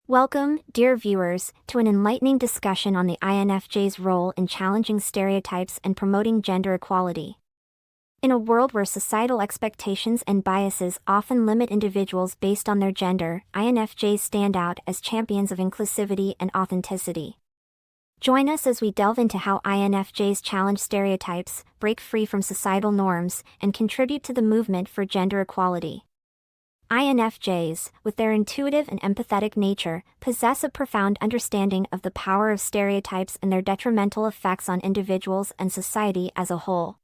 Welcome, dear viewers, to an enlightening discussion on the INFJ's role in challenging stereotypes and promoting gender equality. In a world where societal expectations and biases often limit individuals based on their gender, INFJs stand out as champions of inclusivity and authenticity. Join us as we delve into how INFJs challenge stereotypes, break free from societal norms, and contribute to the movement for gender equality. INFJs, with their intuitive and empathetic nature, possess a profound understanding of the power of stereotypes and their detrimental effects on individuals and society as a whole.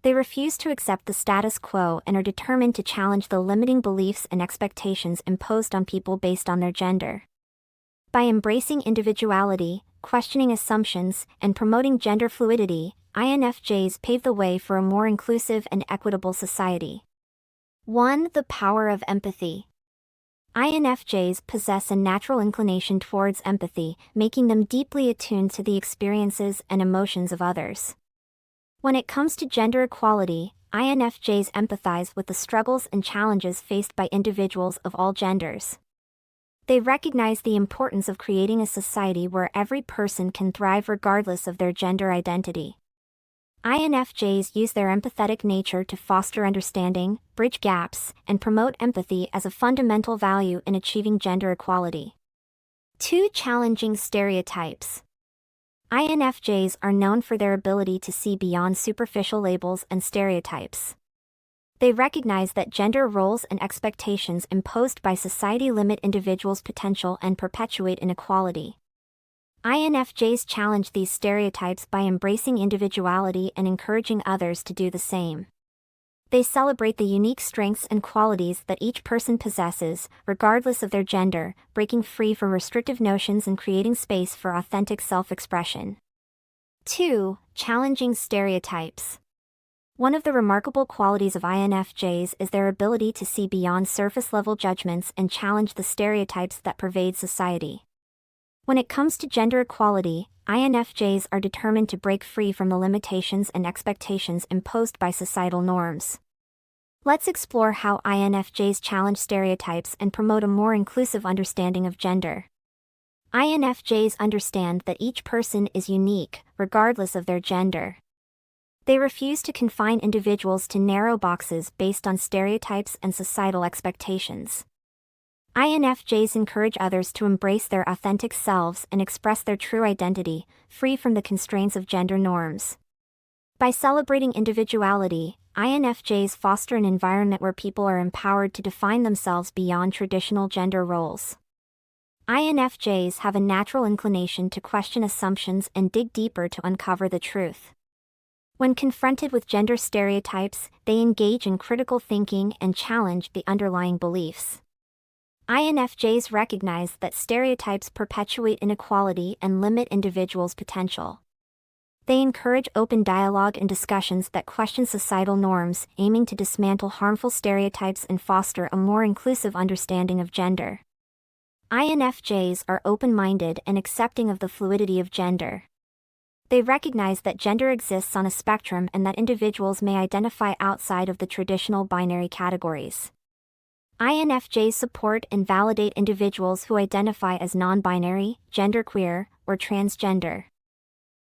They refuse to accept the status quo and are determined to challenge the limiting beliefs and expectations imposed on people based on their gender. By embracing individuality, questioning assumptions, and promoting gender fluidity, INFJs pave the way for a more inclusive and equitable society. 1. The power of empathy. INFJs possess a natural inclination towards empathy, making them deeply attuned to the experiences and emotions of others. When it comes to gender equality, INFJs empathize with the struggles and challenges faced by individuals of all genders. They recognize the importance of creating a society where every person can thrive regardless of their gender identity. INFJs use their empathetic nature to foster understanding, bridge gaps, and promote empathy as a fundamental value in achieving gender equality. 2. Challenging stereotypes. INFJs are known for their ability to see beyond superficial labels and stereotypes. They recognize that gender roles and expectations imposed by society limit individuals' potential and perpetuate inequality. INFJs challenge these stereotypes by embracing individuality and encouraging others to do the same. They celebrate the unique strengths and qualities that each person possesses, regardless of their gender, breaking free from restrictive notions and creating space for authentic self-expression. 2. Challenging stereotypes. One of the remarkable qualities of INFJs is their ability to see beyond surface-level judgments and challenge the stereotypes that pervade society. When it comes to gender equality, INFJs are determined to break free from the limitations and expectations imposed by societal norms. Let's explore how INFJs challenge stereotypes and promote a more inclusive understanding of gender. INFJs understand that each person is unique, regardless of their gender. They refuse to confine individuals to narrow boxes based on stereotypes and societal expectations. INFJs encourage others to embrace their authentic selves and express their true identity, free from the constraints of gender norms. By celebrating individuality, INFJs foster an environment where people are empowered to define themselves beyond traditional gender roles. INFJs have a natural inclination to question assumptions and dig deeper to uncover the truth. When confronted with gender stereotypes, they engage in critical thinking and challenge the underlying beliefs. INFJs recognize that stereotypes perpetuate inequality and limit individuals' potential. They encourage open dialogue and discussions that question societal norms, aiming to dismantle harmful stereotypes and foster a more inclusive understanding of gender. INFJs are open-minded and accepting of the fluidity of gender. They recognize that gender exists on a spectrum and that individuals may identify outside of the traditional binary categories. INFJs support and validate individuals who identify as non-binary, genderqueer, or transgender.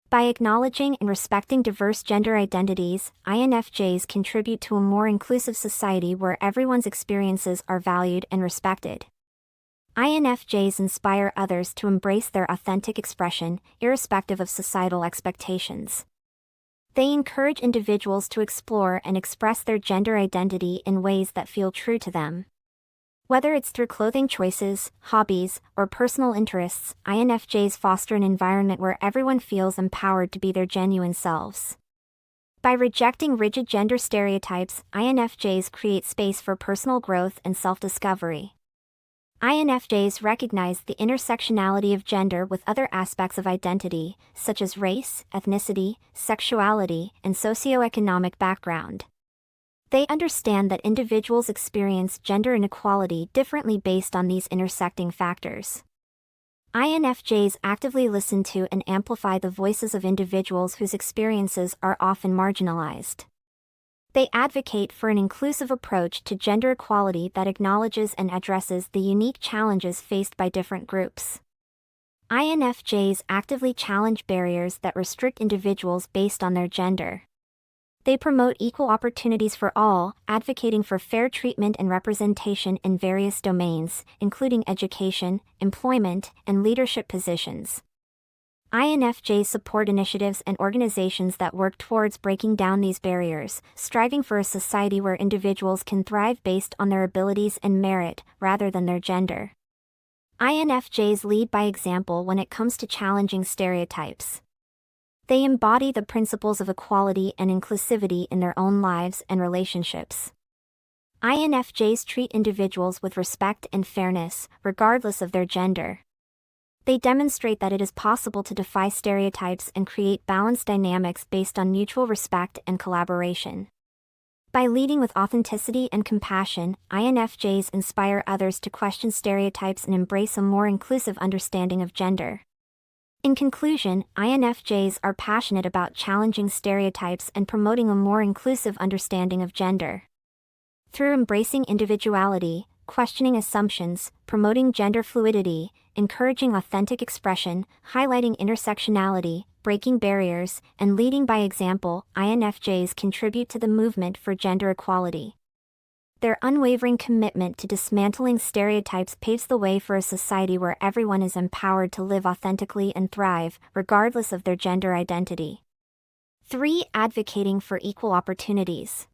By acknowledging and respecting diverse gender identities, INFJs contribute to a more inclusive society where everyone's experiences are valued and respected. INFJs inspire others to embrace their authentic expression, irrespective of societal expectations. They encourage individuals to explore and express their gender identity in ways that feel true to them. Whether it's through clothing choices, hobbies, or personal interests, INFJs foster an environment where everyone feels empowered to be their genuine selves. By rejecting rigid gender stereotypes, INFJs create space for personal growth and self-discovery. INFJs recognize the intersectionality of gender with other aspects of identity, such as race, ethnicity, sexuality, and socioeconomic background. They understand that individuals experience gender inequality differently based on these intersecting factors. INFJs actively listen to and amplify the voices of individuals whose experiences are often marginalized. They advocate for an inclusive approach to gender equality that acknowledges and addresses the unique challenges faced by different groups. INFJs actively challenge barriers that restrict individuals based on their gender. They promote equal opportunities for all, advocating for fair treatment and representation in various domains, including education, employment, and leadership positions. INFJs support initiatives and organizations that work towards breaking down these barriers, striving for a society where individuals can thrive based on their abilities and merit, rather than their gender. INFJs lead by example when it comes to challenging stereotypes. They embody the principles of equality and inclusivity in their own lives and relationships. INFJs treat individuals with respect and fairness, regardless of their gender. They demonstrate that it is possible to defy stereotypes and create balanced dynamics based on mutual respect and collaboration. By leading with authenticity and compassion, INFJs inspire others to question stereotypes and embrace a more inclusive understanding of gender. In conclusion, INFJs are passionate about challenging stereotypes and promoting a more inclusive understanding of gender. Through embracing individuality, questioning assumptions, promoting gender fluidity, encouraging authentic expression, highlighting intersectionality, breaking barriers, and leading by example, INFJs contribute to the movement for gender equality. Their unwavering commitment to dismantling stereotypes paves the way for a society where everyone is empowered to live authentically and thrive, regardless of their gender identity. 3. Advocating for equal opportunities.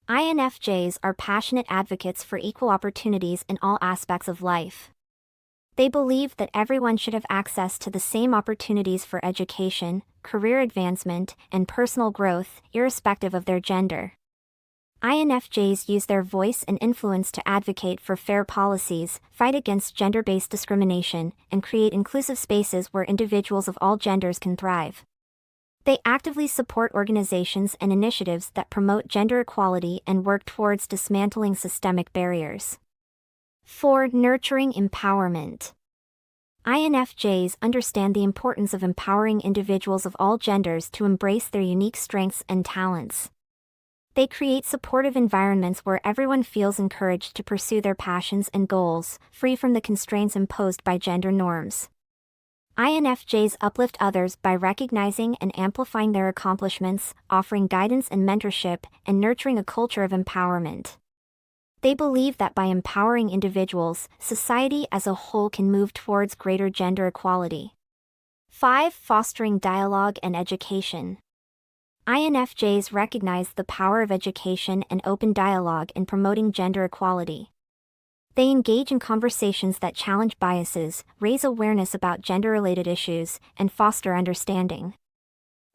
INFJs are passionate advocates for equal opportunities in all aspects of life. They believe that everyone should have access to the same opportunities for education, career advancement, and personal growth, irrespective of their gender. INFJs use their voice and influence to advocate for fair policies, fight against gender-based discrimination, and create inclusive spaces where individuals of all genders can thrive. They actively support organizations and initiatives that promote gender equality and work towards dismantling systemic barriers. 4. Nurturing empowerment. INFJs understand the importance of empowering individuals of all genders to embrace their unique strengths and talents. They create supportive environments where everyone feels encouraged to pursue their passions and goals, free from the constraints imposed by gender norms. INFJs uplift others by recognizing and amplifying their accomplishments, offering guidance and mentorship, and nurturing a culture of empowerment. They believe that by empowering individuals, society as a whole can move towards greater gender equality. 5. Fostering dialogue and education. INFJs recognize the power of education and open dialogue in promoting gender equality. They engage in conversations that challenge biases, raise awareness about gender-related issues, and foster understanding.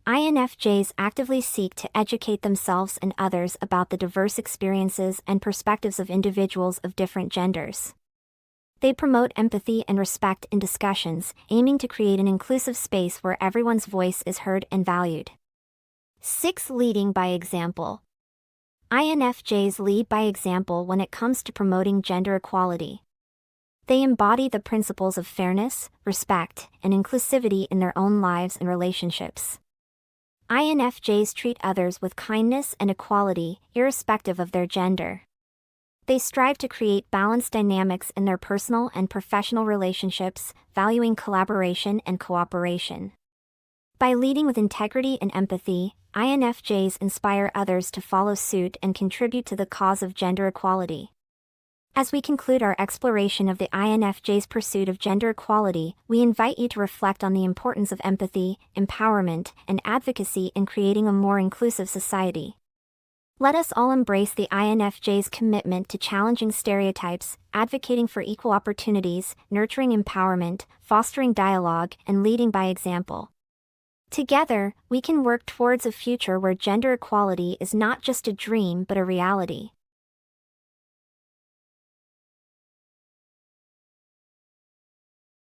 INFJs actively seek to educate themselves and others about the diverse experiences and perspectives of individuals of different genders. They promote empathy and respect in discussions, aiming to create an inclusive space where everyone's voice is heard and valued. 6. Leading by example. INFJs lead by example when it comes to promoting gender equality. They embody the principles of fairness, respect, and inclusivity in their own lives and relationships. INFJs treat others with kindness and equality, irrespective of their gender. They strive to create balanced dynamics in their personal and professional relationships, valuing collaboration and cooperation. By leading with integrity and empathy, INFJs inspire others to follow suit and contribute to the cause of gender equality. As we conclude our exploration of the INFJ's pursuit of gender equality, we invite you to reflect on the importance of empathy, empowerment, and advocacy in creating a more inclusive society. Let us all embrace the INFJ's commitment to challenging stereotypes, advocating for equal opportunities, nurturing empowerment, fostering dialogue, and leading by example. Together, we can work towards a future where gender equality is not just a dream but a reality.